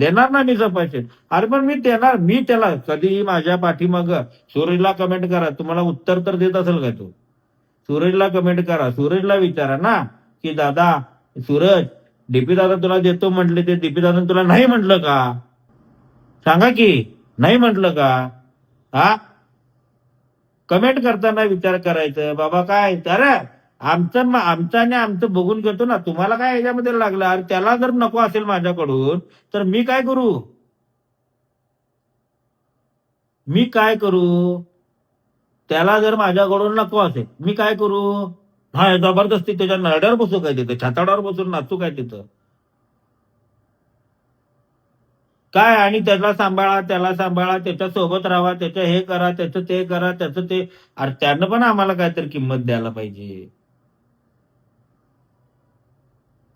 देणार ना मी सफाशीर. अरे पण मी देणार, मी त्याला कधीही माझ्या पाठीमाग सूरजला कमेंट करा, तुम्हाला उत्तर तर देत असेल का तो? सूरजला कमेंट करा, सूरजला विचारा ना की दादा सूरज, डीपी दादा तुला देतो म्हटले, ते डीपी दादा तुला नाही म्हटलं का? सांगा की, नाही म्हटलं का? हा, कमेंट करताना विचार करायचं बाबा काय, अरे आमचं आणि आमचं बघून घेतो ना, तुम्हाला काय याच्यामध्ये लागलं? अरे त्याला जर नको असेल माझ्याकडून तर मी काय करू? मी काय करू? त्याला जर माझ्याकडून नको असेल मी काय करू? हा, जबरदस्ती त्याच्या नरड्यावर बसू काय तिथं, छाताडावर बसून नाचू काय तिथं? काय, आणि त्याला सांभाळा, त्याला सांभाळा, त्याच्या सोबत राहा, त्याचं हे करा, त्याचं ते करा, त्याचं ते. अरे त्यानं पण आम्हाला काहीतरी किंमत द्यायला पाहिजे.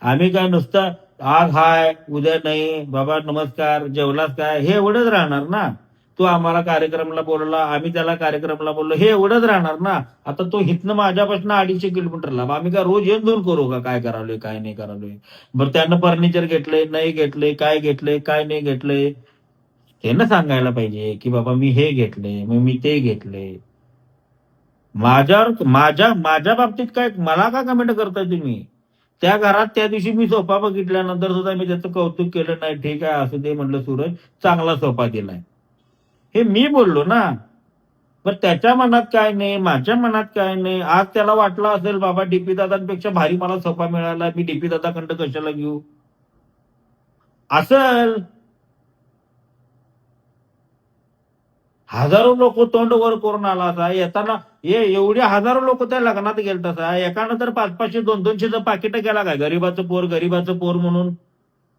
आम्ही काय नुसतं आज हाय उद्या नाही, बाबा नमस्कार जेवलास काय, हे एवढंच राहणार ना? तो आम्हाला कार्यक्रमला बोलवला, आम्ही त्याला कार्यक्रमला बोललो, हे एवढंच राहणार ना? आता तो हिथनं माझ्यापासून 250 किलोमीटरला, आम्ही काय रोज येऊन जाऊन करू का काय करालोय काय नाही करालोय? बरं त्यानं फर्निचर घेतलंय नाही घेतलंय, काय घेतलंय काय नाही घेतलंय, त्यानं सांगायला पाहिजे की बाबा मी हे घेतलंय, मग मी ते घेतलंय. माझ्या माझ्या बाबतीत काय, मला का कमेंट करताय तुम्ही? त्या घरात त्या दिवशी मी सोफा बघितल्यानंतर सुद्धा मी त्याचं कौतुक केलं नाही. ठीक आहे असू दे म्हटलं, सूरज चांगला सोफा दिलाय, हे मी बोललो ना. पण त्याच्या मनात काय नाही, माझ्या मनात काय नाही. आज त्याला वाटलं असेल बाबा डीपी दादांपेक्षा भारी मला सोफा मिळाला, मी डीपी दादाकडं कशाला घेऊ? असल. हजारो लोक तोंड वर करून आला असा येताना, एवढे हजारो लोक त्या लग्नात गेलत असा, एकानं तर 500-500 200-200चं पाकिट गेला काय, गरीबाचं पोर म्हणून?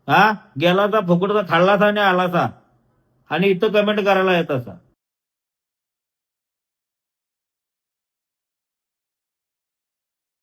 हा, गेला तर फुकटचा खाल्लासा आणि आलासा, आणि इथं कमेंट करायला येत असा.